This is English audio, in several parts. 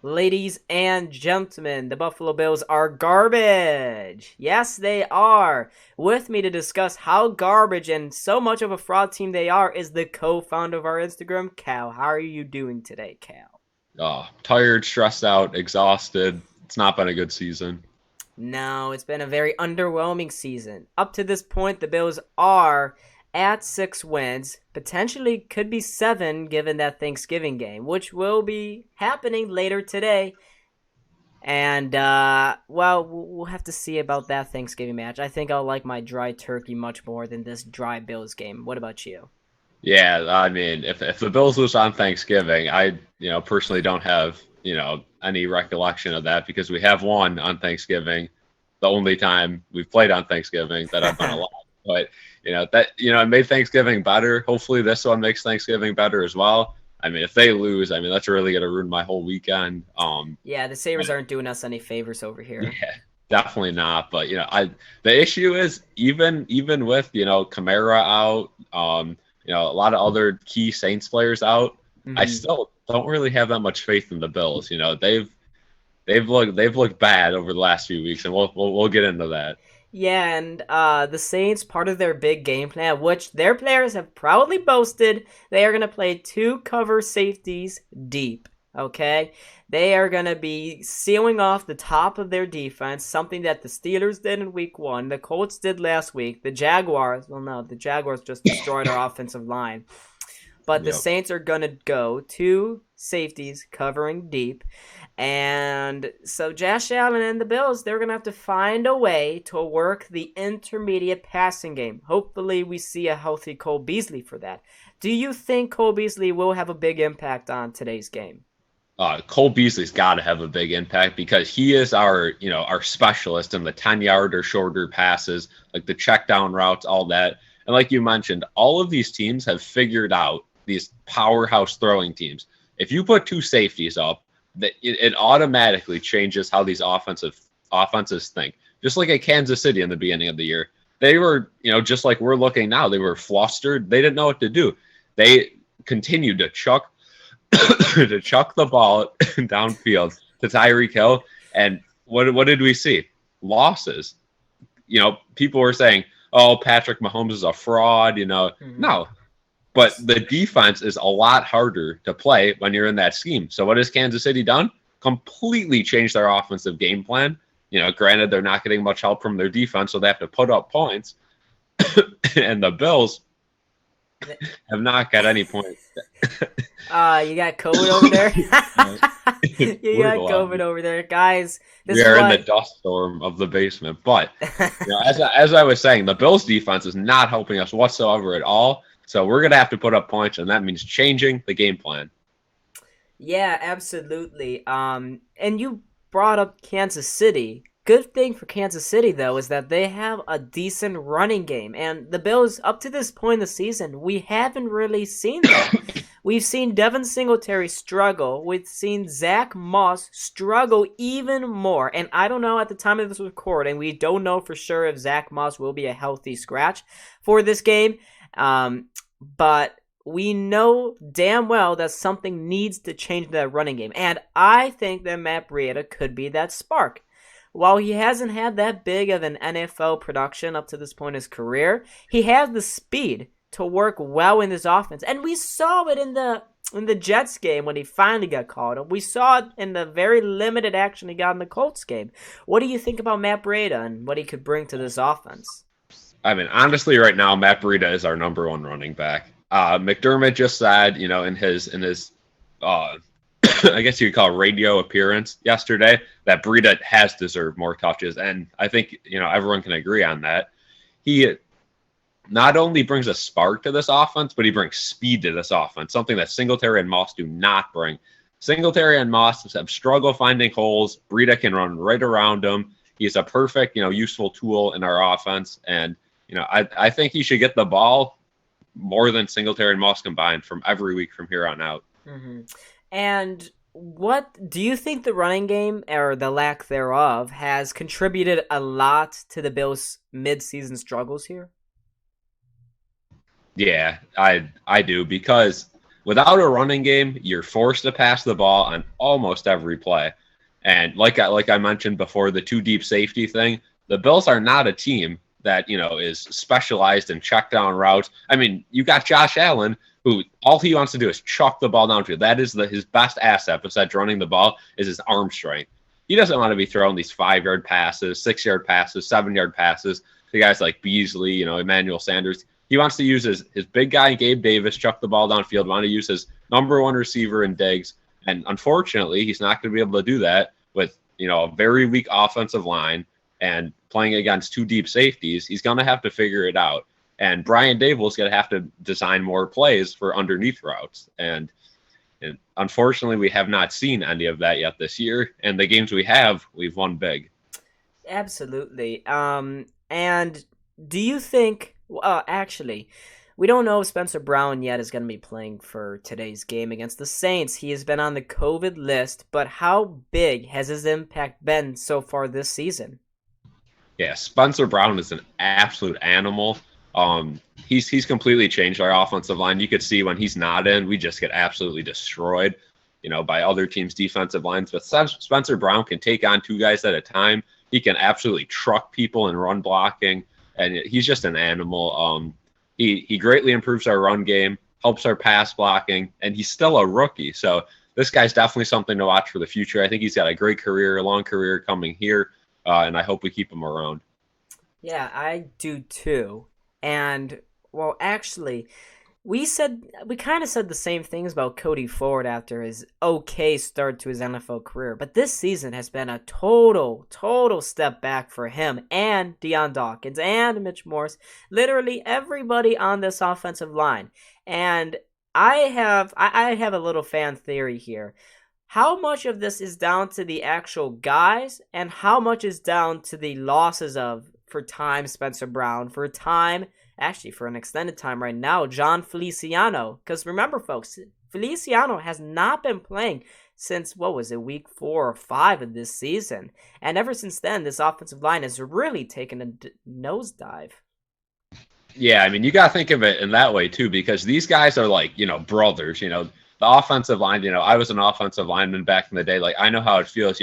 Ladies and gentlemen, the Buffalo Bills are garbage. Yes, they are. With me to discuss how garbage and so much of a fraud team they are is the co-founder of our Instagram, Cal. How are you doing today, Cal? Tired, stressed out, exhausted. It's not been a good season. No, it's been a very underwhelming season. Up to this point, the Bills are at 6 wins, potentially could be seven given that Thanksgiving game, which will be happening later today. And, well, we'll have to see about that Thanksgiving match. I think I'll like my dry turkey much more than this dry Bills game. What about you? Yeah, I mean, if the Bills lose on Thanksgiving, I personally don't have any recollection of that because we have won on Thanksgiving, the only time we've played on Thanksgiving that I've been alive. But it made Thanksgiving better. Hopefully, this one makes Thanksgiving better as well. I mean, if they lose, I mean that's really gonna ruin my whole weekend. Yeah, the Sabres aren't doing us any favors over here. Yeah, definitely not. But the issue is even with Kamara out, a lot of other key Saints players out, I Mm-hmm. still don't really have that much faith in the Bills. They've looked bad over the last few weeks, and we'll get into that. Yeah, and the Saints, part of their big game plan, which their players have proudly boasted, they are going to play two cover safeties deep. Okay? They are going to be sealing off the top of their defense, something that the Steelers did in week one, the Colts did last week, the Jaguars, well, no, the Jaguars just destroyed our offensive line. But the Yep. Saints are going to go two safeties covering deep. And so Josh Allen and the Bills, they're going to have to find a way to work the intermediate passing game. Hopefully we see a healthy Cole Beasley for that. Do you think Cole Beasley will have a big impact on today's game? Cole Beasley's got to have a big impact because he is our specialist in the 10-yard or shorter passes, like the check down routes, all that. And like you mentioned, all of these teams have figured out these powerhouse throwing teams. If you put two safeties up, it automatically changes how these offenses think. Just like at Kansas City in the beginning of the year, they were, just like we're looking now, they were flustered. They didn't know what to do. They continued to chuck to chuck the ball downfield to Tyreek Hill. And what did we see? Losses. People were saying, "Oh, Patrick Mahomes is a fraud." Mm-hmm. No, but the defense is a lot harder to play when you're in that scheme. So what has Kansas City done? Completely changed their offensive game plan. Granted, they're not getting much help from their defense, so they have to put up points. And the Bills have not got any points. You got COVID over there? It's You got brutal out COVID here. over there. Guys, this We is are in the why. dust storm of the basement. But as I was saying, the Bills defense is not helping us whatsoever at all. So we're gonna have to put up points, and that means changing the game plan. Yeah, absolutely. And you brought up Kansas City. Good thing for Kansas City though is that they have a decent running game, and the Bills up to this point in the season we haven't really seen that. We've seen Devin Singletary struggle. We've seen Zach Moss struggle even more. And I don't know at the time of this recording, we don't know for sure if Zach Moss will be a healthy scratch for this game. But we know damn well that something needs to change in that running game. And I think that Matt Breida could be that spark. While he hasn't had that big of an NFL production up to this point in his career, he has the speed to work well in this offense. And we saw it in the Jets game when he finally got called up. We saw it in the very limited action he got in the Colts game. What do you think about Matt Breida and what he could bring to this offense? I mean, honestly, right now, Matt Breida is our number one running back. McDermott just said, in his uh, I guess you could call it radio appearance yesterday, that Breida has deserved more touches, and I think everyone can agree on that. He not only brings a spark to this offense, but he brings speed to this offense, something that Singletary and Moss do not bring. Singletary and Moss have struggled finding holes. Breida can run right around him. He's a perfect, useful tool in our offense, and I think he should get the ball more than Singletary and Moss combined from every week from here on out. Mm-hmm. And what do you think the running game or the lack thereof has contributed a lot to the Bills' mid-season struggles here? Yeah, I do because without a running game, you're forced to pass the ball on almost every play. And like I mentioned before, the two deep safety thing, the Bills are not a team that, is specialized in check down routes. I mean, you got Josh Allen, who all he wants to do is chuck the ball downfield. That is his best asset besides running the ball is his arm strength. He doesn't want to be throwing these 5-yard passes, 6-yard passes, 7-yard passes to guys like Beasley, Emmanuel Sanders. He wants to use his big guy, Gabe Davis, chuck the ball downfield, want to use his number one receiver in Diggs. And unfortunately, he's not going to be able to do that with, a very weak offensive line and playing against two deep safeties. He's going to have to figure it out. And Brian Daboll's going to have to design more plays for underneath routes. And unfortunately, we have not seen any of that yet this year. And the games we have, we've won big. Absolutely. And do you think, actually, we don't know if Spencer Brown yet is going to be playing for today's game against the Saints. He has been on the COVID list, but how big has his impact been so far this season? Yeah, Spencer Brown is an absolute animal. He's completely changed our offensive line. You could see when he's not in, we just get absolutely destroyed, by other teams' defensive lines. But Spencer Brown can take on two guys at a time. He can absolutely truck people in run blocking, and he's just an animal. He greatly improves our run game, helps our pass blocking, and he's still a rookie. So this guy's definitely something to watch for the future. I think he's got a great career, a long career coming here, and I hope we keep him around. Yeah, I do too. And, well, actually, we kind of said the same things about Cody Ford after his okay start to his NFL career, but this season has been a total step back for him and Deion Dawkins and Mitch Morse, literally everybody on this offensive line. And I have a little fan theory here. How much of this is down to the actual guys, and how much is down to the losses of, for time, Spencer Brown, for time, actually for an extended time right now, John Feliciano? Because remember, folks, Feliciano has not been playing since, week 4 or 5 of this season. And ever since then, this offensive line has really taken a nosedive. Yeah, I mean, you got to think of it in that way, too, because these guys are like, brothers, the offensive line, I was an offensive lineman back in the day. Like, I know how it feels,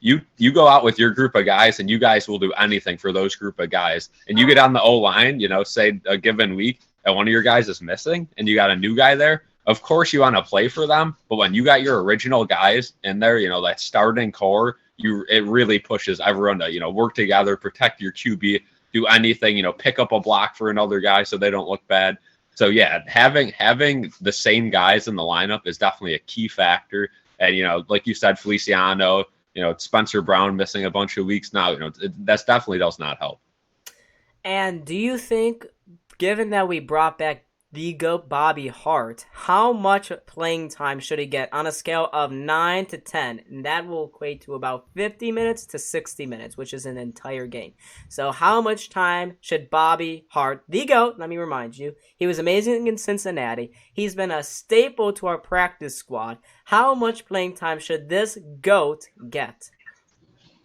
you go out with your group of guys and you guys will do anything for those group of guys. And you get on the O-line, say a given week and one of your guys is missing and you got a new guy there. Of course you want to play for them, but when you got your original guys in there, that starting core, it really pushes everyone to, work together, protect your QB, do anything, pick up a block for another guy so they don't look bad. So yeah, having the same guys in the lineup is definitely a key factor. And like you said, Feliciano, Spencer Brown missing a bunch of weeks now, that's definitely does not help. And do you think, given that we brought back the GOAT Bobby Hart, how much playing time should he get on a scale of 9 to 10? And that will equate to about 50 minutes to 60 minutes, which is an entire game. So how much time should Bobby Hart, the GOAT, let me remind you, he was amazing in Cincinnati. He's been a staple to our practice squad. How much playing time should this GOAT get?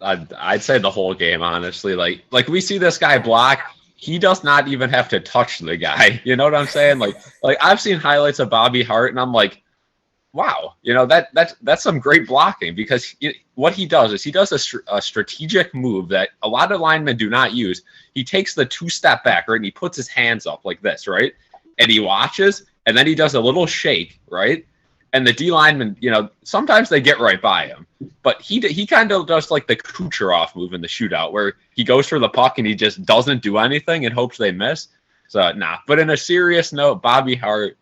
I'd say the whole game, honestly. Like we see this guy block. He does not even have to touch the guy. You know what I'm saying? Like I've seen highlights of Bobby Hart, and I'm like, wow, that's some great blocking, because what he does is he does a strategic move that a lot of linemen do not use. He takes the 2-step back, right, and he puts his hands up like this, right, and he watches, and then he does a little shake, right, and the D lineman, sometimes they get right by him, but he kind of does like the Kucherov move in the shootout, where he goes for the puck and he just doesn't do anything and hopes they miss. So nah. But in a serious note, Bobby Hart,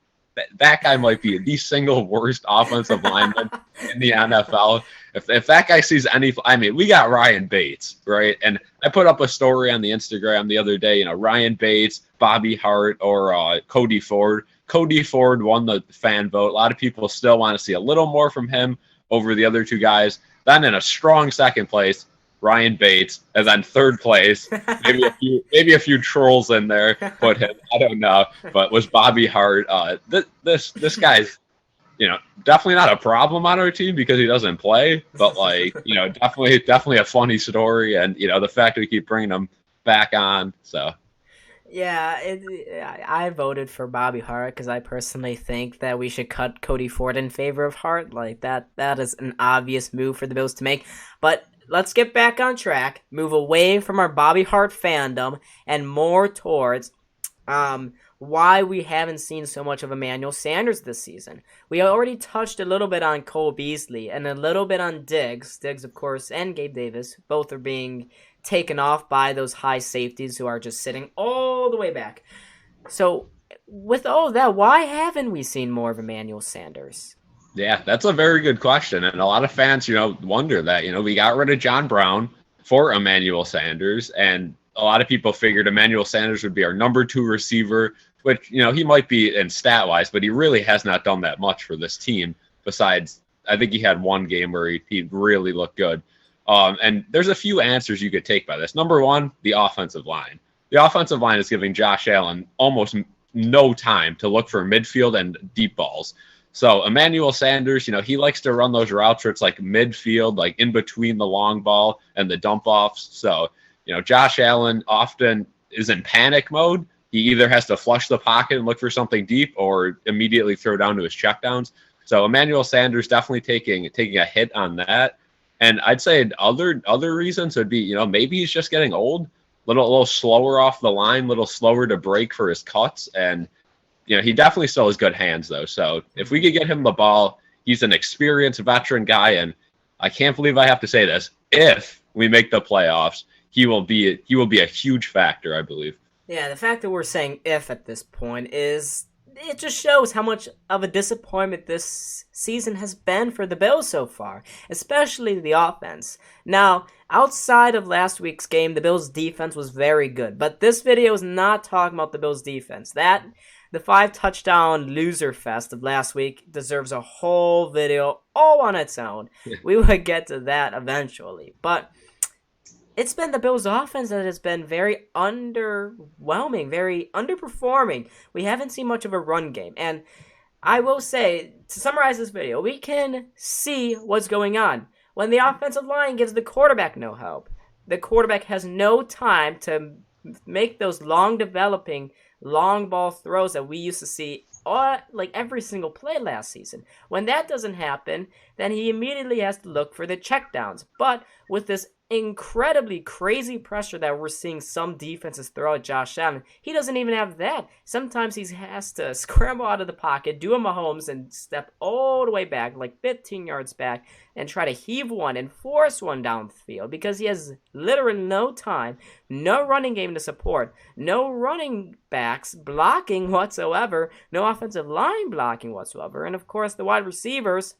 that guy might be the single worst offensive lineman in the NFL. If that guy sees any, I mean, we got Ryan Bates, right? And I put up a story on the Instagram the other day, Ryan Bates, Bobby Hart, or Cody Ford. Cody Ford won the fan vote. A lot of people still want to see a little more from him over the other two guys. Then in a strong second place, Ryan Bates, and then third place, maybe a few trolls in there put him. I don't know, but was Bobby Hart. This guy's, definitely not a problem on our team because he doesn't play, but definitely a funny story, and the fact that we keep bringing him back on. So Yeah, I voted for Bobby Hart because I personally think that we should cut Cody Ford in favor of Hart. Like that is an obvious move for the Bills to make. But let's get back on track, move away from our Bobby Hart fandom and more towards why we haven't seen so much of Emmanuel Sanders this season. We already touched a little bit on Cole Beasley and a little bit on Diggs. Diggs, of course, and Gabe Davis. Both are being taken off by those high safeties who are just sitting all the way back. So, with all of that, why haven't we seen more of Emmanuel Sanders? Yeah, that's a very good question. And a lot of fans, wonder that. We got rid of John Brown for Emmanuel Sanders, and a lot of people figured Emmanuel Sanders would be our number 2 receiver, which, he might be in stat wise, but he really has not done that much for this team. Besides, I think he had one game where he really looked good. And there's a few answers you could take by this. Number one, the offensive line. The offensive line is giving Josh Allen almost no time to look for midfield and deep balls. So Emmanuel Sanders, he likes to run those routes where it's like midfield, like in between the long ball and the dump offs. So, Josh Allen often is in panic mode. He either has to flush the pocket and look for something deep or immediately throw down to his checkdowns. So Emmanuel Sanders definitely taking a hit on that. And I'd say other reasons would be, maybe he's just getting old, little slower off the line, little slower to break for his cuts. And, he definitely still has good hands, though. So if we could get him the ball, he's an experienced veteran guy. And I can't believe I have to say this. If we make the playoffs, he will be a huge factor, I believe. Yeah, the fact that we're saying if at this point is it just shows how much of a disappointment this season has been for the Bills so far, especially the offense. Now, outside of last week's game, the Bills' defense was very good, but this video is not talking about the Bills' defense. The 5-touchdown loser fest of last week deserves a whole video all on its own. We will get to that eventually, but it's been the Bills' offense that has been very underwhelming, very underperforming. We haven't seen much of a run game. And I will say, to summarize this video, we can see what's going on. When the offensive line gives the quarterback no help, the quarterback has no time to make those long developing, long ball throws that we used to see like every single play last season. When that doesn't happen, then he immediately has to look for the checkdowns. But with this incredibly crazy pressure that we're seeing some defenses throw at Josh Allen, he doesn't even have that. Sometimes he has to scramble out of the pocket, do a Mahomes, and step all the way back, like 15 yards back, and try to heave one and force one down the field because he has literally no time, no running game to support, no running backs blocking whatsoever, no offensive line blocking whatsoever, and of course the wide receivers,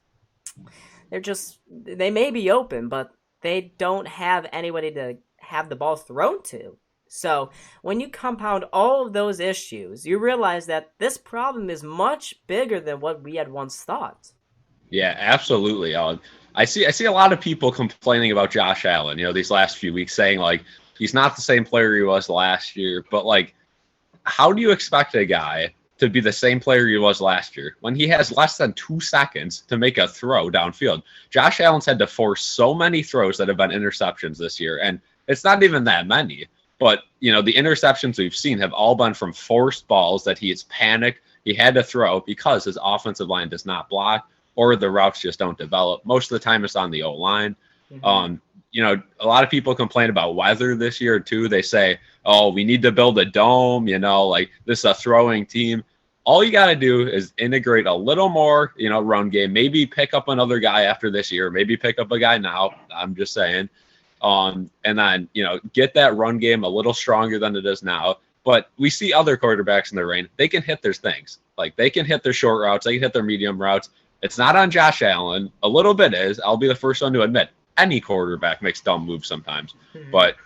they may be open, but they don't have anybody to have the ball thrown to. So when you compound all of those issues, you realize that this problem is much bigger than what we had once thought. Yeah, absolutely. I see a lot of people complaining about Josh Allen, these last few weeks, saying like he's not the same player he was last year. But like, how do you expect a guy to be the same player he was last year when he has less than 2 seconds to make a throw downfield? Josh Allen's had to force so many throws that have been interceptions this year, and it's not even that many. But, the interceptions we've seen have all been from forced balls that he has panicked. He had to throw because his offensive line does not block or the routes just don't develop. Most of the time it's on the O-line. Mm-hmm. A lot of people complain about weather this year too. They say, oh, we need to build a dome, like this is a throwing team. All you got to do is integrate a little more, run game. Maybe pick up another guy after this year. Maybe pick up a guy now. I'm just saying. And then, get that run game a little stronger than it is now. But we see other quarterbacks in the reign. They can hit their things. Like they can hit their short routes. They can hit their medium routes. It's not on Josh Allen. A little bit is. I'll be the first one to admit. Any quarterback makes dumb moves sometimes. Mm-hmm. But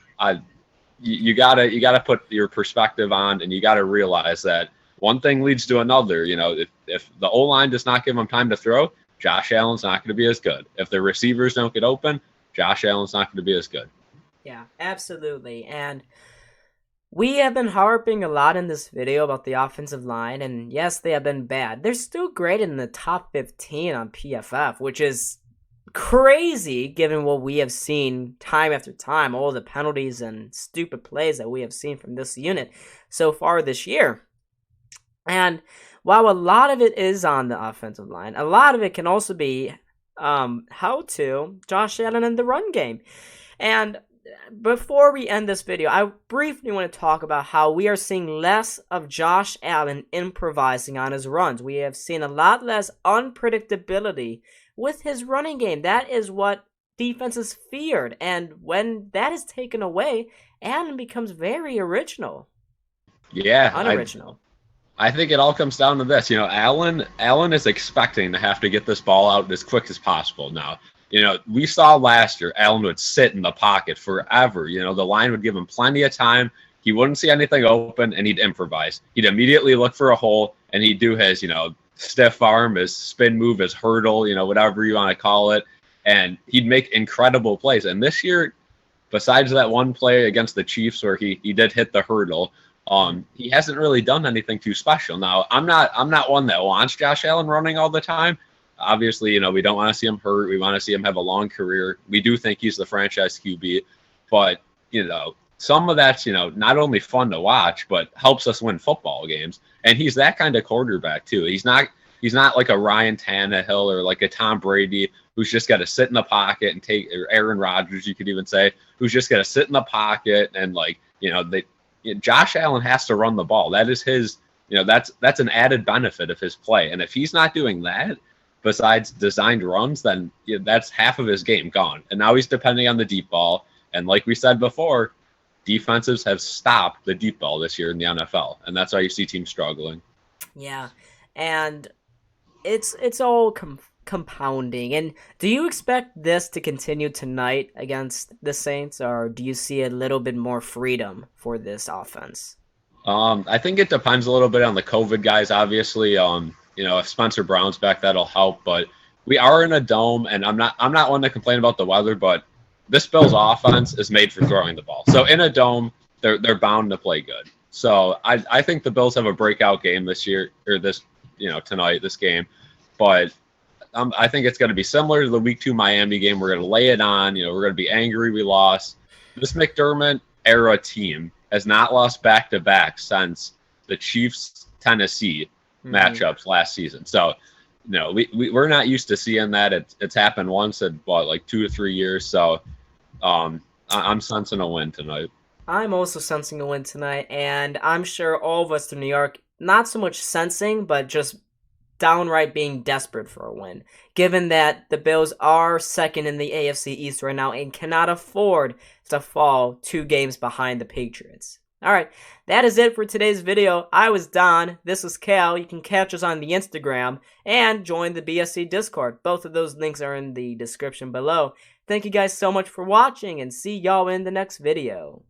you gotta put your perspective on, and you gotta realize that one thing leads to another. If the O-line does not give him time to throw, Josh Allen's not going to be as good. If the receivers don't get open, Josh Allen's not going to be as good. Yeah, absolutely. And we have been harping a lot in this video about the offensive line, and yes, they have been bad. They're still great in the top 15 on PFF, which is crazy given what we have seen time after time, all the penalties and stupid plays that we have seen from this unit so far this year. And while a lot of it is on the offensive line, a lot of it can also be how to Josh Allen in the run game. And before we end this video, I briefly want to talk about how we are seeing less of Josh Allen improvising on his runs. We have seen a lot less unpredictability with his running game. That is what defenses feared. And when that is taken away, Allen becomes very original. Yeah, Unoriginal. I think it all comes down to this. Allen is expecting to have to get this ball out as quick as possible now. We saw last year Allen would sit in the pocket forever. The line would give him plenty of time. He wouldn't see anything open, and he'd improvise. He'd immediately look for a hole, and he'd do his, stiff arm, his spin move, his hurdle, whatever you want to call it, and he'd make incredible plays. And this year, besides that one play against the Chiefs where he did hit the hurdle, he hasn't really done anything too special. Now, I'm not one that wants Josh Allen running all the time. Obviously, we don't want to see him hurt. We want to see him have a long career. We do think he's the franchise QB, but some of that's not only fun to watch, but helps us win football games. And he's that kind of quarterback too. He's not like a Ryan Tannehill or like a Tom Brady who's just got to sit in the pocket and take, or Aaron Rodgers, you could even say, who's just got to sit in the pocket and Josh Allen has to run the ball. That is his, that's an added benefit of his play. And if he's not doing that, besides designed runs, then that's half of his game gone. And now he's depending on the deep ball. And like we said before, defenses have stopped the deep ball this year in the NFL. And that's why you see teams struggling. Yeah. And it's all compounding. And do you expect this to continue tonight against the Saints, or do you see a little bit more freedom for this offense? I think it depends a little bit on the COVID guys, obviously. If Spencer Brown's back, that'll help. But we are in a dome, and I'm not one to complain about the weather, but this Bills offense is made for throwing the ball. So in a dome, they're bound to play good. So I think the Bills have a breakout game this year, or tonight, this game. But I think it's going to be similar to the Week 2 Miami game. We're going to lay it on. We're going to be angry we lost. This McDermott era team has not lost back-to-back since the Chiefs-Tennessee matchups last season. So, we're not used to seeing that. It's happened once in, 2 to 3 years. So, I'm sensing a win tonight. I'm also sensing a win tonight, and I'm sure all of us in New York, not so much sensing, but just downright being desperate for a win, given that the Bills are second in the AFC East right now and cannot afford to fall 2 games behind the Patriots. All right, that is it for today's video. I was Don. This was Cal. You can catch us on the Instagram and join the BSC Discord. Both of those links are in the description below. Thank you guys so much for watching, and see y'all in the next video.